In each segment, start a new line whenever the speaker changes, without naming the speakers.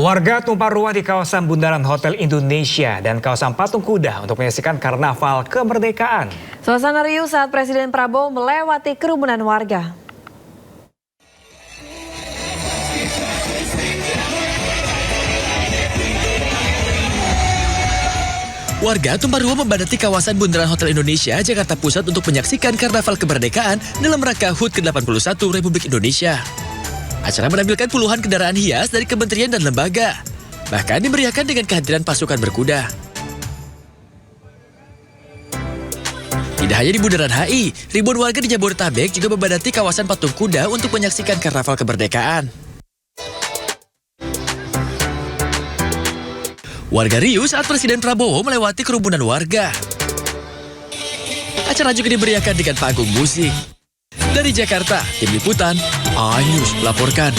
Warga tumpah ruah di kawasan Bundaran Hotel Indonesia dan kawasan Patung Kuda untuk menyaksikan Karnaval Kemerdekaan.
Suasana riuh saat Presiden Prabowo melewati kerumunan warga.
Warga tumpah ruah membadati kawasan Bundaran Hotel Indonesia, Jakarta Pusat untuk menyaksikan Karnaval Kemerdekaan dalam rangka HUT ke-81 Republik Indonesia. Acara menampilkan puluhan kendaraan hias dari kementerian dan lembaga. Bahkan dimeriahkan dengan kehadiran pasukan berkuda. Tidak hanya di Bundaran HI, ribuan warga di Jabodetabek juga membadati kawasan Patung Kuda untuk menyaksikan Karnaval Kemerdekaan. Warga riuh saat Presiden Prabowo melewati kerumunan warga. Acara juga dimeriahkan dengan panggung musik. Dari Jakarta, Tim Liputan, iNews melaporkan.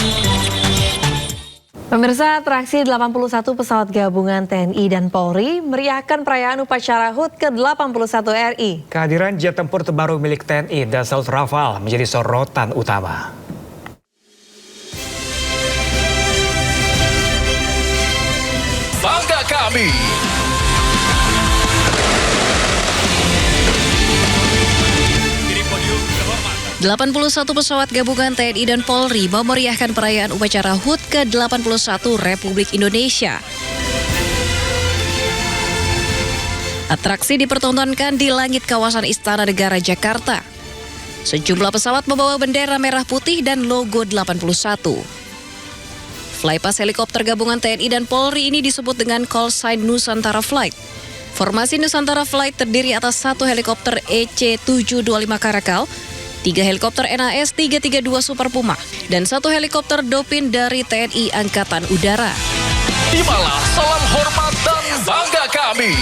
Pemirsa, atraksi 81 pesawat gabungan TNI dan Polri meriahkan perayaan upacara HUT ke-81 RI.
Kehadiran jet tempur terbaru milik TNI Dassault Rafale menjadi sorotan utama.
Bangga kami.
Delapan 81 pesawat gabungan TNI dan Polri memeriahkan perayaan upacara HUT ke-81 Republik Indonesia. Atraksi dipertontonkan di langit kawasan Istana Negara Jakarta. Sejumlah pesawat membawa bendera merah putih dan logo 81. Flypass helikopter gabungan TNI dan Polri ini disebut dengan call sign Nusantara Flight. Formasi Nusantara Flight terdiri atas satu helikopter EC-725 Karakal, 3 helikopter NAS 332 Super Puma, dan 1 helikopter Dopin dari TNI Angkatan Udara.
Terimalah salam hormat dan bangga kami.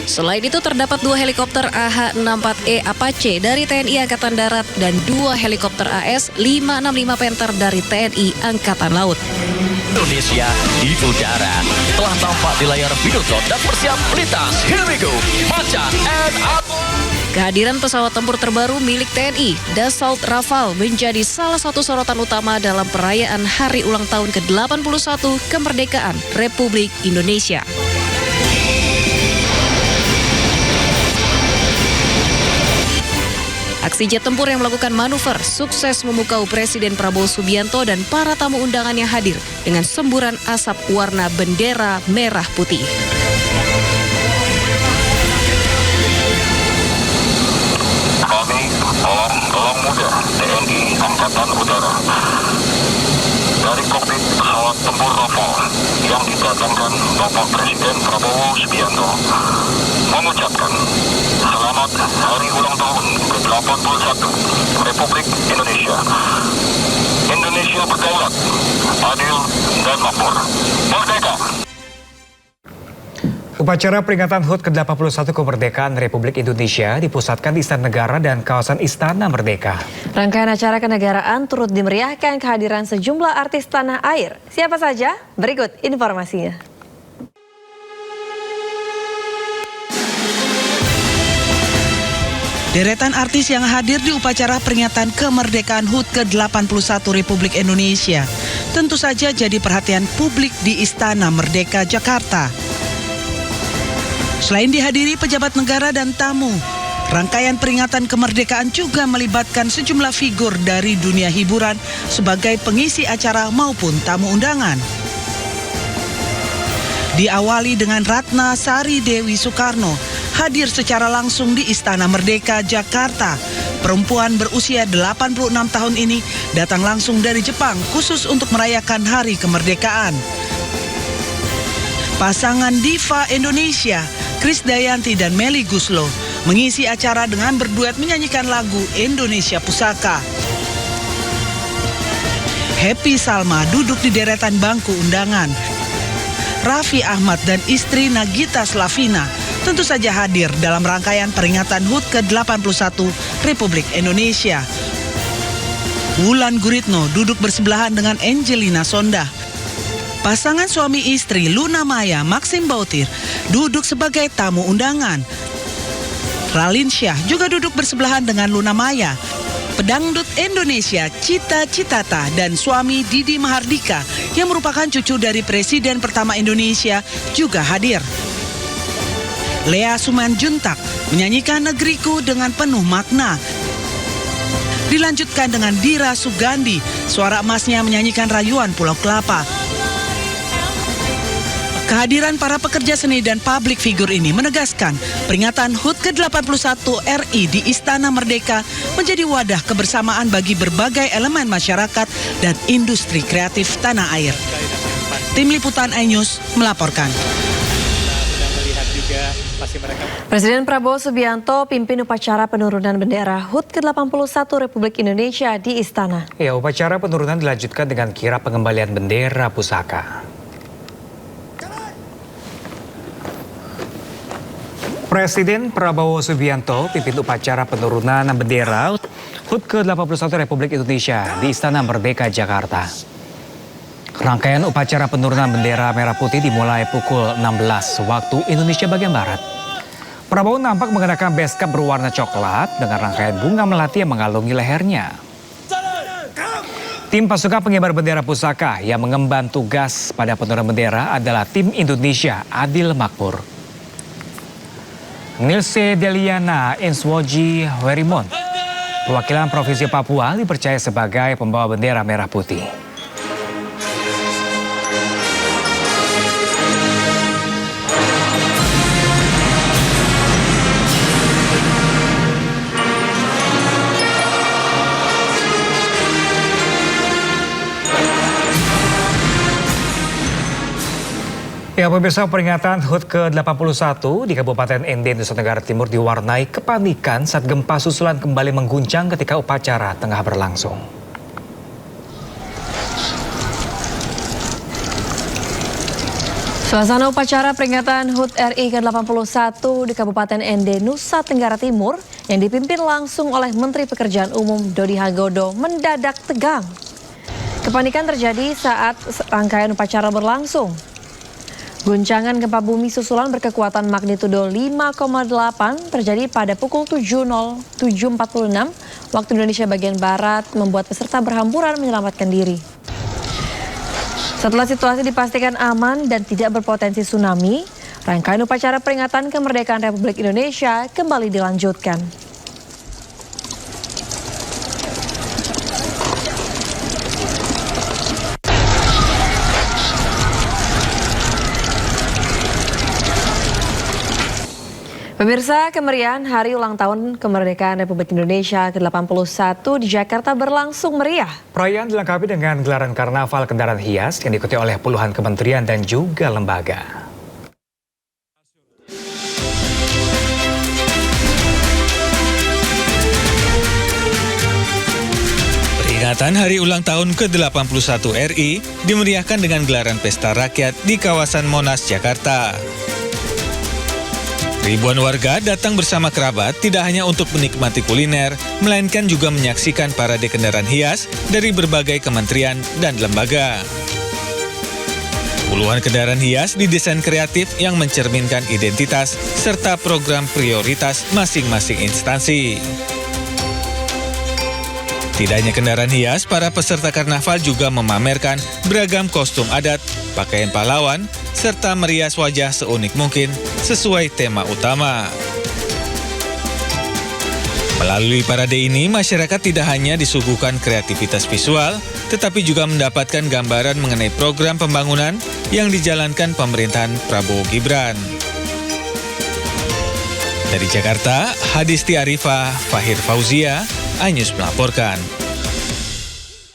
Selain itu terdapat 2 helikopter AH-64E Apache dari TNI Angkatan Darat dan 2 helikopter AS-565 Panther dari TNI Angkatan Laut.
Indonesia di udara telah tampak di layar Videotron dan bersiap melintas. Here we go, Macan and up.
Kehadiran pesawat tempur terbaru milik TNI, Dassault Rafale, menjadi salah satu sorotan utama dalam perayaan Hari Ulang Tahun ke-81 Kemerdekaan Republik Indonesia. Aksi jet tempur yang melakukan manuver sukses memukau Presiden Prabowo Subianto dan para tamu undangan yang hadir dengan semburan asap warna bendera merah putih.
Kami Gelang Muda TNI Angkatan Udara dari kokpit pesawat tempur Rafale yang didatangkan Bapak Presiden Prabowo Subianto mengucapkan selamat Hari Ulang Tahun ke-81 Republik Indonesia. Indonesia berdaulat, adil, dan makmur. Merdeka!
Upacara peringatan HUT ke-81 Kemerdekaan Republik Indonesia dipusatkan di Istana Negara dan kawasan Istana Merdeka.
Rangkaian acara kenegaraan turut dimeriahkan kehadiran sejumlah artis tanah air. Siapa saja? Berikut informasinya.
Deretan artis yang hadir di upacara peringatan kemerdekaan HUT ke-81 Republik Indonesia tentu saja jadi perhatian publik di Istana Merdeka, Jakarta. Selain dihadiri pejabat negara dan tamu, rangkaian peringatan kemerdekaan juga melibatkan sejumlah figur dari dunia hiburan sebagai pengisi acara maupun tamu undangan. Diawali dengan Ratna Sari Dewi Soekarno, hadir secara langsung di Istana Merdeka, Jakarta. Perempuan berusia 86 tahun ini datang langsung dari Jepang khusus untuk merayakan Hari Kemerdekaan. Pasangan diva Indonesia, Krisdayanti dan Melly Goeslaw, mengisi acara dengan berduet menyanyikan lagu Indonesia Pusaka. Happy Salma duduk di deretan bangku undangan. Raffi Ahmad dan istri Nagita Slavina tentu saja hadir dalam rangkaian peringatan HUT ke-81 Republik Indonesia. Wulan Guritno duduk bersebelahan dengan Angelina Sondah. Pasangan suami istri Luna Maya Maxim Bautir duduk sebagai tamu undangan. Raline Shah juga duduk bersebelahan dengan Luna Maya. pedangdut Indonesia Cita Citata dan suami Didi Mahardika yang merupakan cucu dari Presiden pertama Indonesia juga hadir. Lea Sumanjuntak menyanyikan Negeriku dengan penuh makna. Dilanjutkan dengan Dira Sugandi, suara emasnya menyanyikan Rayuan Pulau Kelapa. Kehadiran para pekerja seni dan publik figur ini menegaskan peringatan HUT ke-81 RI di Istana Merdeka menjadi wadah kebersamaan bagi berbagai elemen masyarakat dan industri kreatif tanah air. Tim Liputan iNews melaporkan.
Presiden Prabowo Subianto pimpin upacara penurunan bendera HUT ke-81 Republik Indonesia di Istana.
Ya, upacara penurunan dilanjutkan dengan kirap pengembalian bendera pusaka. Presiden Prabowo Subianto pimpin upacara penurunan bendera HUT ke-81 Republik Indonesia di Istana Merdeka, Jakarta. Rangkaian upacara penurunan bendera merah putih dimulai pukul 16 waktu Indonesia bagian Barat. Prabowo nampak mengenakan beskap berwarna coklat dengan rangkaian bunga melati yang mengalungi lehernya. Tim pasukan pengibar bendera pusaka yang mengemban tugas pada penurunan bendera adalah tim Indonesia Adil Makmur. Nilse Deliana Inswoji Werimon, perwakilan Provinsi Papua, dipercaya sebagai pembawa bendera merah putih. Ya, pemirsa, peringatan HUT ke-81 di Kabupaten Ende, Nusa Tenggara Timur diwarnai kepanikan saat gempa susulan kembali mengguncang ketika upacara tengah berlangsung.
Suasana upacara peringatan HUT RI ke-81 di Kabupaten Ende, Nusa Tenggara Timur yang dipimpin langsung oleh Menteri Pekerjaan Umum Dodi Hagodo mendadak tegang. Kepanikan terjadi saat rangkaian upacara berlangsung. Guncangan gempa bumi susulan berkekuatan magnitudo 5,8 terjadi pada pukul 7.46 waktu Indonesia bagian Barat, membuat peserta berhamburan menyelamatkan diri. Setelah situasi dipastikan aman dan tidak berpotensi tsunami, rangkaian upacara peringatan kemerdekaan Republik Indonesia kembali dilanjutkan. Pemirsa, kemeriahan Hari Ulang Tahun Kemerdekaan Republik Indonesia ke-81 di Jakarta berlangsung meriah.
Perayaan dilengkapi dengan gelaran karnaval kendaraan hias yang diikuti oleh puluhan kementerian dan juga lembaga.
Peringatan Hari Ulang Tahun ke-81 RI dimeriahkan dengan gelaran pesta rakyat di kawasan Monas, Jakarta. Ribuan warga datang bersama kerabat tidak hanya untuk menikmati kuliner, melainkan juga menyaksikan parade kendaraan hias dari berbagai kementerian dan lembaga. Puluhan kendaraan hias didesain kreatif yang mencerminkan identitas serta program prioritas masing-masing instansi. Tidak hanya kendaraan hias, para peserta karnaval juga memamerkan beragam kostum adat, pakaian pahlawan, serta merias wajah seunik mungkin sesuai tema utama. Melalui parade ini, masyarakat tidak hanya disuguhkan kreativitas visual, tetapi juga mendapatkan gambaran mengenai program pembangunan yang dijalankan pemerintahan Prabowo Gibran. Dari Jakarta, Hadisti Arifah, Fahir Fauzia, iNews melaporkan.